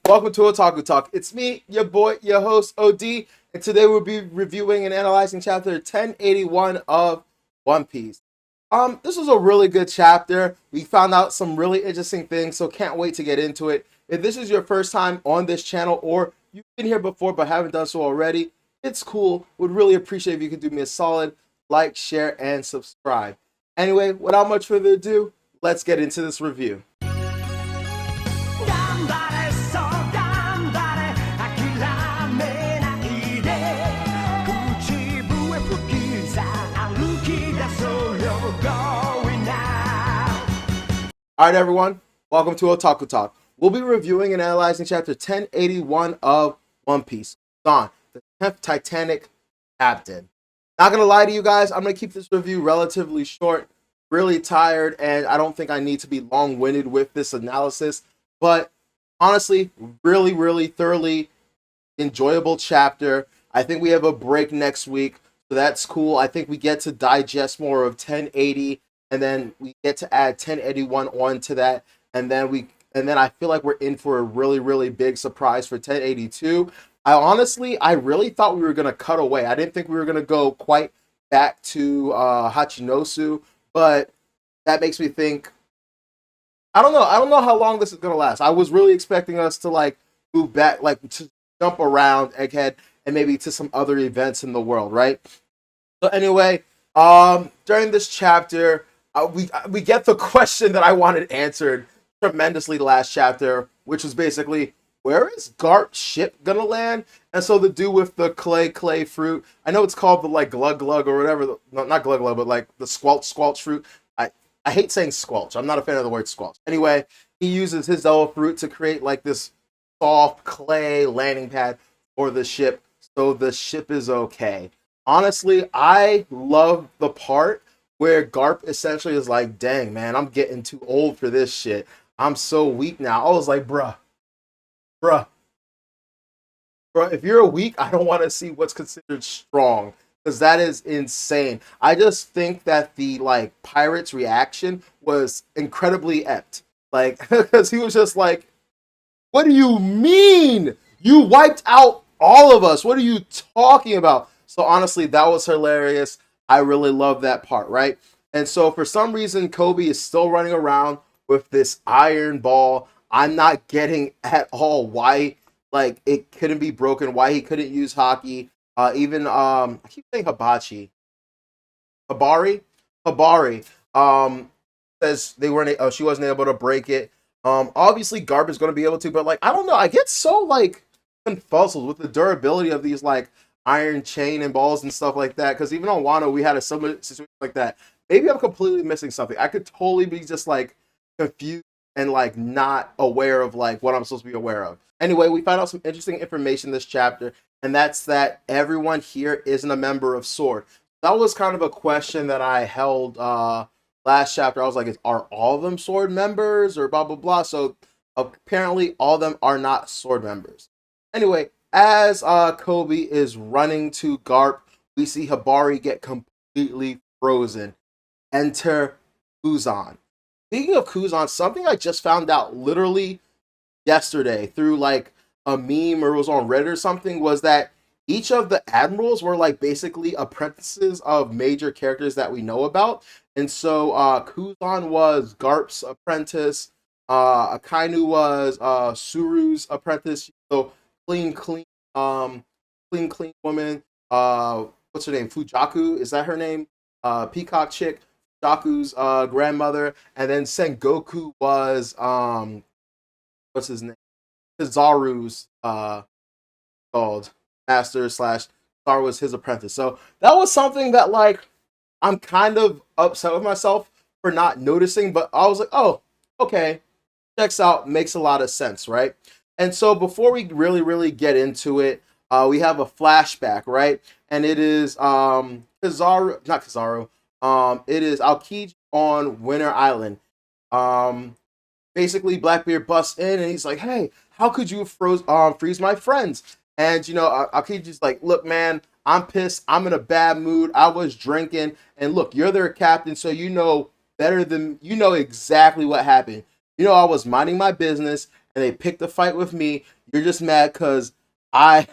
Welcome to Otaku Talk. It's me, your boy, your host, OD, and today we'll be reviewing and analyzing chapter 1081 of One Piece. This was a really good chapter. We found out some really interesting things, so can't wait to get into it. If this is your first time on this channel or you've been here before but haven't done so already, it's cool. Would really appreciate if you could do me a solid like, share, and subscribe. Anyway, without much further ado, let's get into this review. Alright everyone, welcome to Otaku Talk. We'll be reviewing and analyzing chapter 1081 of One Piece, Kuzan, the 10th Titanic Captain. Not gonna lie to you guys, I'm gonna keep this review relatively short, really tired, and I don't think I need to be long-winded with this analysis, but honestly, really thoroughly enjoyable chapter. I think we have a break next week, so that's cool. I think we get to digest more of 1080, and then we get to add 1081 on to that, and then I feel like we're in for a really big surprise for 1082. I really thought we were gonna cut away. I didn't think we were gonna go quite back to Hachinosu, but that makes me think. I don't know. I don't know how long this is gonna last. I was really expecting us to like move back, like to jump around Egghead and maybe to some other events in the world, right? So anyway, during this chapter, we get the question that I wanted answered tremendously last chapter, which was basically, where is Garp's ship gonna land? And so the dude with the clay fruit, I know it's called the like glug glug or whatever, no, not glug glug, but like the squelch fruit. I hate saying squelch. I'm not a fan of the word squelch. Anyway, he uses his yellow fruit to create like this soft clay landing pad for the ship, so the ship is okay. Honestly, I love the part where Garp essentially is like, dang, man, I'm getting too old for this shit. I'm so weak now. I was like, bruh, if you're weak, I don't want to see what's considered strong because that is insane. I just think that the like pirate's reaction was incredibly apt. Like, because he was just like, what do you mean? You wiped out all of us. What are you talking about? So honestly, that was hilarious. I really love that part, right? And so for some reason, Kobe is still running around with this iron ball. I'm not getting at all why like it couldn't be broken, why he couldn't use hockey. Even I keep saying hibachi. Habari? Habari. Says they weren't she wasn't able to break it. Obviously Garp is gonna be able to, but like I don't know, I get so like confuzzled with the durability of these like iron chain and balls and stuff like that. Because even on Wano, we had a similar situation like that. Maybe I'm completely missing something. I could totally be just like confused and like not aware of like what I'm supposed to be aware of. Anyway, we found out some interesting information in this chapter, and that's that everyone here isn't a member of Sword. That was kind of a question that I held last chapter. I was like, are all of them Sword members or blah blah blah? So apparently all of them are not Sword members. Anyway, as Kobe is running to Garp, we see Habari get completely frozen. Enter Kuzan. Speaking of Kuzan, something I just found out literally yesterday through like a meme or it was on Reddit or something was that each of the admirals were like basically apprentices of major characters that we know about. And so Kuzan was Garp's apprentice, Akainu was Suru's apprentice. So clean, um, clean woman. What's her name? Fujaku, is that her name? Peacock chick, Fujaku's grandmother, and then Sengoku was what's his name? Kizaru's called master slash Star was his apprentice. So that was something that like I'm kind of upset with myself for not noticing, but I was like, oh, okay, checks out, makes a lot of sense, right? And so before we really get into it, we have a flashback, right? And it is Kizaru, not Kizaru, it is Aokiji on Winter Island. Um, Basically Blackbeard busts in and he's like, "Hey, how could you freeze my friends?" And you know, Akiji's like, "Look, man, I'm pissed. I'm in a bad mood. I was drinking, and look, you're their captain, so you know better than you know exactly what happened. You know, I was minding my business, and they picked a fight with me, you're just mad because I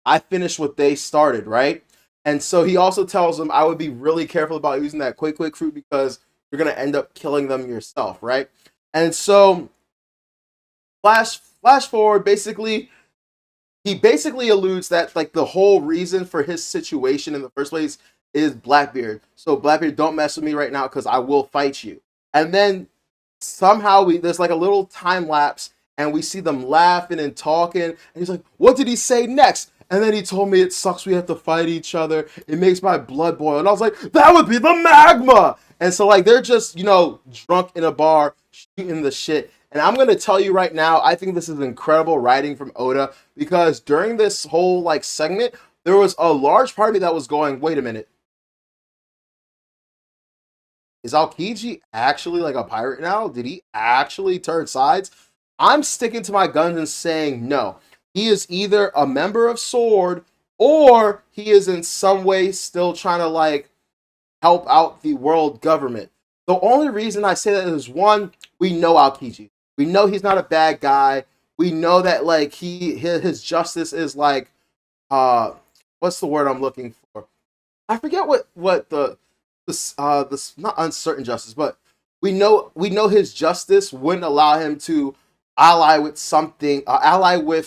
I finished what they started, right? And so he also tells them I would be really careful about using that quick fruit because you're gonna end up killing them yourself, right? And so flash forward, basically he basically alludes that like the whole reason for his situation in the first place is Blackbeard. So Blackbeard, don't mess with me right now because I will fight you. And then somehow there's like a little time lapse and we see them laughing and talking. And he's like, "What did he say next?" And then he told me it sucks we have to fight each other. It makes my blood boil. And I was like, that would be the magma. And so like they're just, drunk in a bar shooting the shit. And I'm going to tell you right now, I think this is incredible writing from Oda because during this whole like segment, there was a large part of me that was going, wait a minute. Is Aokiji actually like a pirate now? Did he actually turn sides? I'm sticking to my guns and saying no. He is either a member of Sword or he is in some way still trying to like help out the world government. The only reason I say that is one, we know Aokiji. We know he's not a bad guy. We know that like his justice is like what's the word I'm looking for? I forget what this not uncertain justice, but we know his justice wouldn't allow him to ally with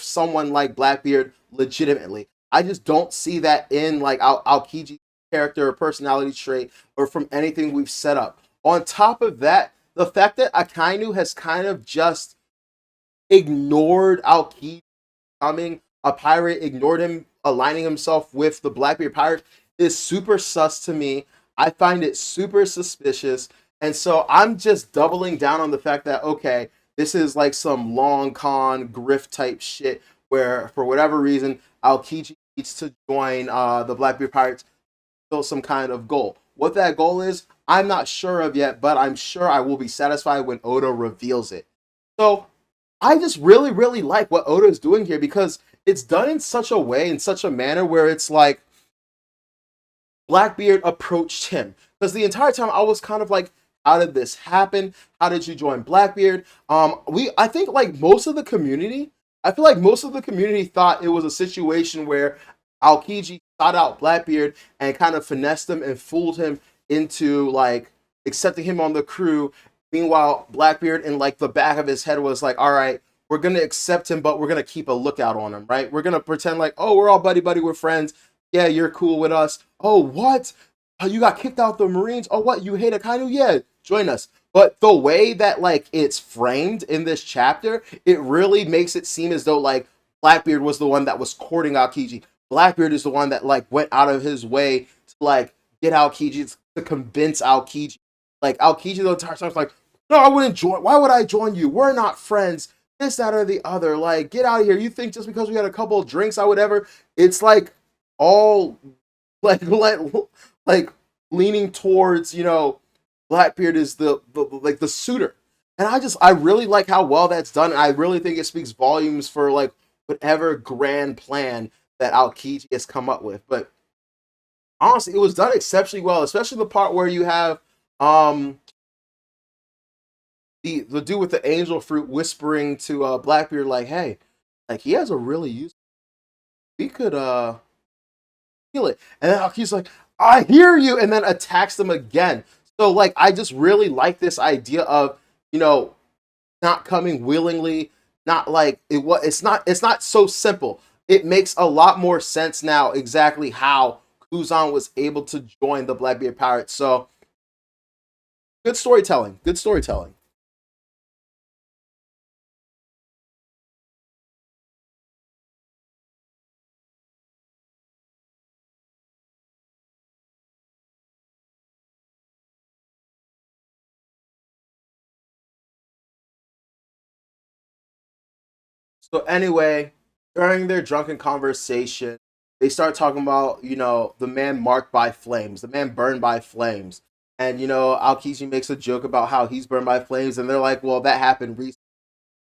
someone like Blackbeard legitimately. I just don't see that in like Aokiji's character or personality trait or from anything we've set up. On top of that, the fact that Akainu has kind of just ignored Aokiji becoming a pirate, ignored him aligning himself with the Blackbeard pirate is super sus to me. I find it super suspicious. And so I'm just doubling down on the fact that, okay, this is like some long con grift type shit where, for whatever reason, Aokiji needs to join the Blackbeard Pirates to fill some kind of goal. What that goal is, I'm not sure of yet, but I'm sure I will be satisfied when Oda reveals it. So I just really, really like what Oda is doing here because it's done in such a way, in such a manner where it's like Blackbeard approached him. Because the entire time I was kind of like, how did this happen? How did you join Blackbeard? I think like most of the community, I feel like most of the community thought it was a situation where Aokiji sought out Blackbeard and kind of finessed him and fooled him into like accepting him on the crew. Meanwhile, Blackbeard in like the back of his head was like, all right, we're gonna accept him, but we're gonna keep a lookout on him, right? We're gonna pretend like, oh, we're all buddy buddy, we're friends. Yeah, you're cool with us. Oh, what? Oh, you got kicked out the Marines? Oh, what? You hate Akainu? Yeah, join us. But the way that like it's framed in this chapter, it really makes it seem as though like Blackbeard was the one that was courting Aokiji. Blackbeard is the one that like went out of his way to like get Aokiji to convince Aokiji. Like Aokiji the entire time was like, no, I wouldn't join. Why would I join you? We're not friends. This, that, or the other. Like, get out of here. You think just because we had a couple of drinks, I would ever? It's like all like like leaning towards Blackbeard is the suitor, and I really like how well that's done. I really think it speaks volumes for like whatever grand plan that Aokiji has come up with. But honestly, it was done exceptionally well, especially the part where you have um the dude with the angel fruit whispering to Blackbeard like, hey, like he has a really useful, we could heal it. And then Aki's like, I hear you, and then attacks them again. So like I just really like this idea of, not coming willingly, not like it's not so simple. It makes a lot more sense now exactly how Kuzan was able to join the Blackbeard Pirates. So good storytelling. Good storytelling. So anyway, during their drunken conversation, they start talking about, the man marked by flames, the man burned by flames. And Aokiji makes a joke about how he's burned by flames, and they're like, well, that happened recently.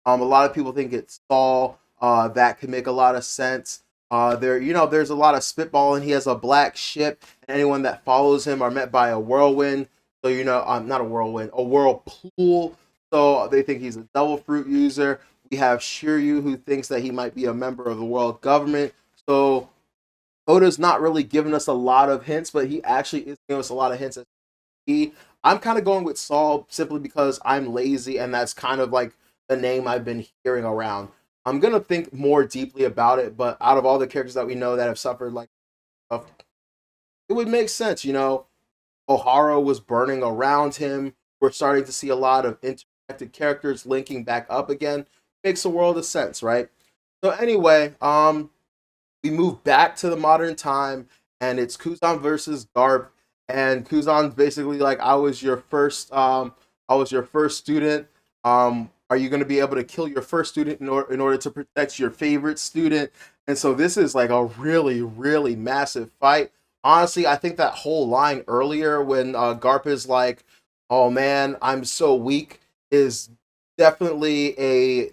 A lot of people think it's Saul. That could make a lot of sense. There's a lot of spitballing. He has a black ship, and anyone that follows him are met by a whirlwind. So not a whirlwind, a whirlpool. So they think he's a devil fruit user. We have Shiryu, who thinks that he might be a member of the world government. So Oda's not really giving us a lot of hints, but he actually is giving us a lot of hints. I'm kind of going with Saul simply because I'm lazy, and that's kind of like the name I've been hearing around. I'm gonna think more deeply about it, but out of all the characters that we know that have suffered like stuff, it would make sense. Ohara was burning around him. We're starting to see a lot of interconnected characters linking back up again. Makes a world of sense, right? So anyway, we move back to the modern time, and it's Kuzan versus Garp. And Kuzan's basically like, I was your first student. Are you going to be able to kill your first student in order to protect your favorite student? And so this is like a really, really massive fight. Honestly, I think that whole line earlier when Garp is like, "Oh man, I'm so weak," is definitely a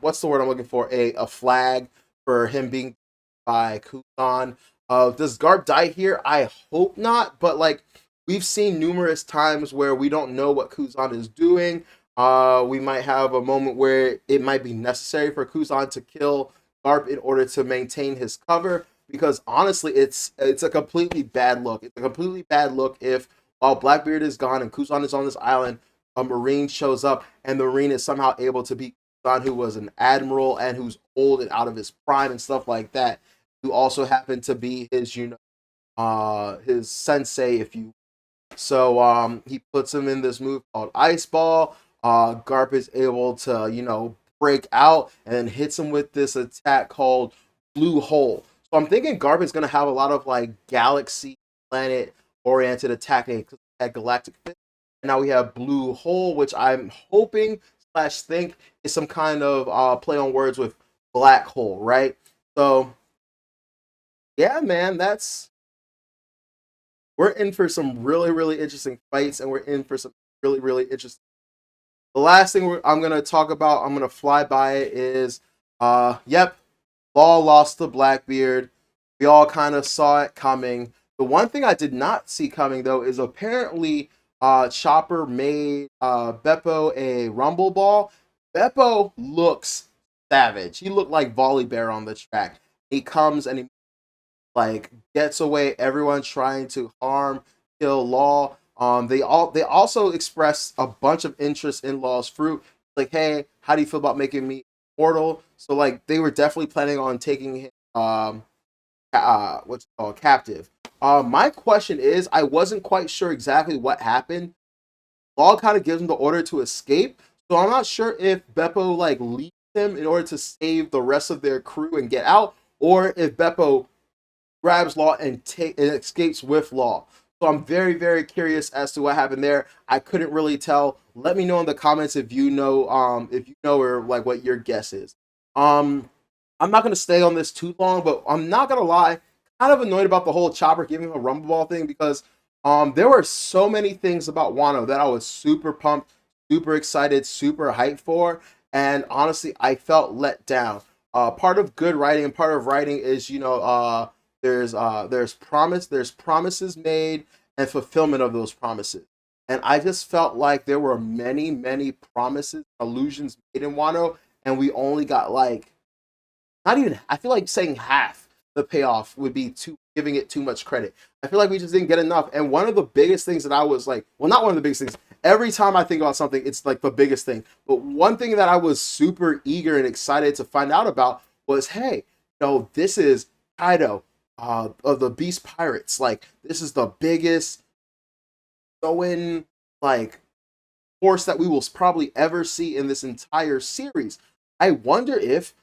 what's the word I'm looking for? A flag for him being by Kuzan. Does Garp die here? I hope not, but like we've seen numerous times where we don't know what Kuzan is doing. We might have a moment where it might be necessary for Kuzan to kill Garp in order to maintain his cover. Because honestly, it's a completely bad look. It's a completely bad look if while Blackbeard is gone and Kuzan is on this island, a Marine shows up and the Marine is somehow able to beat Kuzan, who was an admiral and who's old and out of his prime and stuff like that, who also happened to be his sensei, if you. So he puts him in this move called Ice Ball. Garp is able to break out and then hits him with this attack called Blue Hole. So I'm thinking Garp is going to have a lot of like galaxy planet oriented attacking at Galactic Fist. And now we have Blue Hole, which I'm hoping slash think is some kind of play on words with black hole, right? So yeah, man, we're in for some really, really interesting fights, and we're in for some really, really interesting. The last thing I'm gonna talk about, I'm gonna fly by it is, yep, Law lost to Blackbeard. We all kind of saw it coming. The one thing I did not see coming though is apparently Chopper made Beppo a Rumble Ball. Beppo looks savage. He looked like Volley Bear on the track. He comes and he like gets away everyone trying to harm, kill Law. They also express a bunch of interest in Law's fruit. Like, hey, how do you feel about making me immortal? So like they were definitely planning on taking him what's it called captive. My question is, I wasn't quite sure exactly what happened. Law kind of gives him the order to escape, so I'm not sure if Beppo like leaves him in order to save the rest of their crew and get out, or if Beppo grabs Law and escapes with Law. So I'm very, very curious as to what happened there. I couldn't really tell. Let me know in the comments if you know or like what your guess is. Um, I'm not gonna stay on this too long, but I'm not gonna lie, kind of annoyed about the whole Chopper giving him a Rumble Ball thing because there were so many things about Wano that I was super pumped, super excited, super hyped for, and honestly, I felt let down. Part of good writing and part of writing is there's promises made and fulfillment of those promises. And I just felt like there were many, many promises, illusions made in Wano, and we only got like not even. I feel like saying half the payoff would be too giving it too much credit. I feel like we just didn't get enough. And one of the biggest things that I was like, well, not one of the biggest things. Every time I think about something, it's like the biggest thing. But one thing that I was super eager and excited to find out about was, hey, this is Kaido of the Beast Pirates. Like, this is the biggest Zoan like force that we will probably ever see in this entire series. I wonder if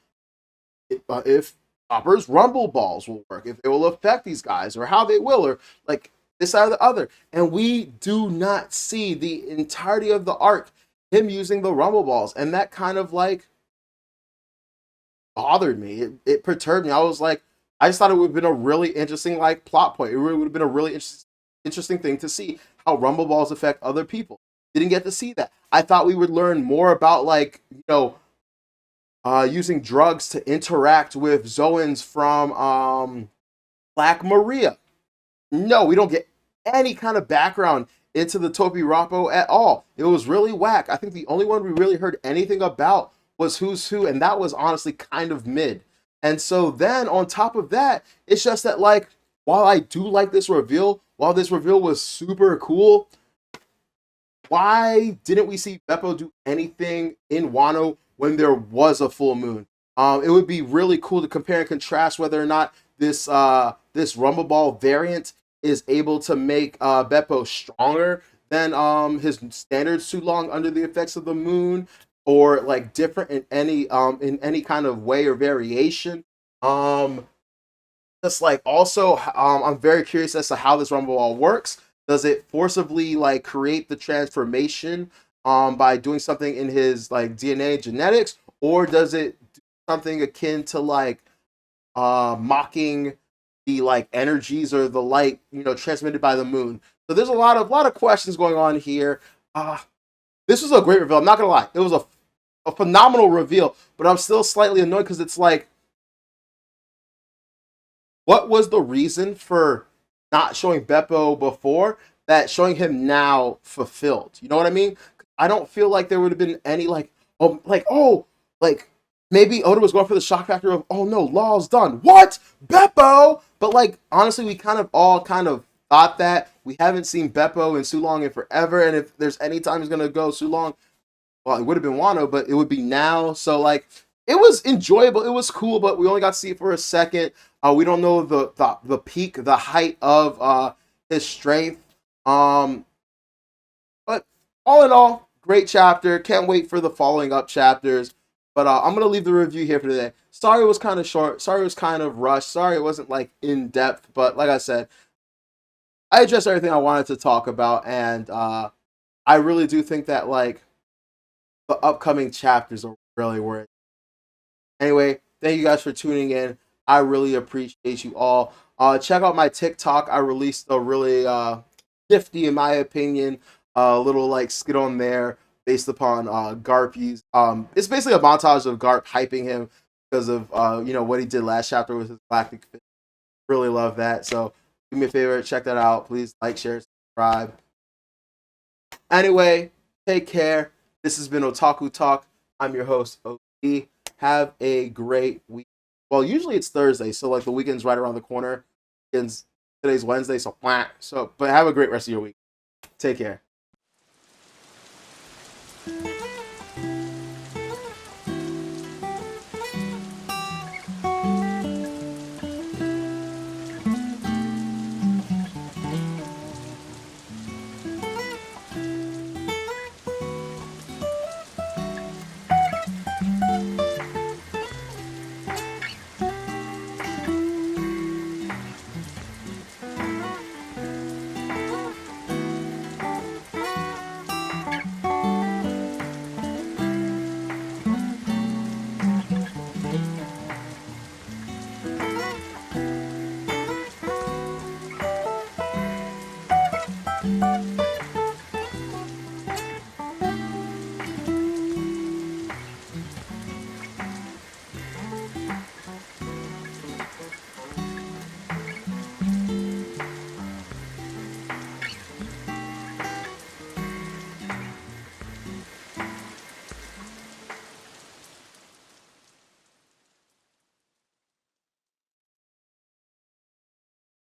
Chopper's Rumble Balls will work, if it will affect these guys, or how they will, or like this out of the other. And we do not see the entirety of the arc him using the Rumble Balls, and that kind of like bothered me. It perturbed me. I was like, I just thought it would have been a really interesting like plot point. It really would have been a really interesting thing to see how Rumble Balls affect other people. Didn't get to see that. I thought we would learn more about like using drugs to interact with Zoans from Black Maria. No, we don't get any kind of background into the Topi Rappo at all. It was really whack. I think the only one we really heard anything about was who's who, and that was honestly kind of mid. And so then on top of that, it's just that like while I do like this reveal, while this reveal was super cool, why didn't we see Beppo do anything in Wano when there was a full moon? It would be really cool to compare and contrast whether or not this Rumble Ball variant is able to make Beppo stronger than his standard Sulong under the effects of the moon, or like different in any kind of way or variation. Um, just like also, I'm very curious as to how this Rumble Ball works. Does it forcibly like create the transformation by doing something in his like DNA genetics, or does it do something akin to like mocking the like energies or the light, transmitted by the moon? So there's a lot of questions going on here. This was a great reveal. I'm not gonna lie, it was a phenomenal reveal, but I'm still slightly annoyed because it's like, what was the reason for not showing Beppo before that showing him now fulfilled? You know what I mean? I don't feel like there would have been any like maybe Oda was going for the shock factor of, oh no, Law's done. What? Beppo? But like honestly, we kind of thought that. We haven't seen Beppo and Sulong in forever, and if there's any time he's gonna go Sulong, well, it would have been Wano, but it would be now. So like, it was enjoyable, it was cool, but we only got to see it for a second. We don't know the peak, the height of his strength. But all in all, great chapter. Can't wait for the following up chapters. But I'm gonna leave the review here for today. Sorry it was kind of short. Sorry it was kind of rushed. Sorry it wasn't like in depth. But like I said, I addressed everything I wanted to talk about, and I really do think that like the upcoming chapters are really worth it. Anyway, thank you guys for tuning in. I really appreciate you all. Check out my TikTok. I released a really nifty, in my opinion, little like skit on there based upon Garpy's. It's basically a montage of Garp hyping him because of what he did last chapter with his galactic fish. Really love that. So do me a favor, check that out. Please like, share, subscribe. Anyway, take care. This has been Otaku Talk. I'm your host, OT. Have a great week. Well, usually it's Thursday, so like the weekend's right around the corner. Today's Wednesday, so but have a great rest of your week. Take care.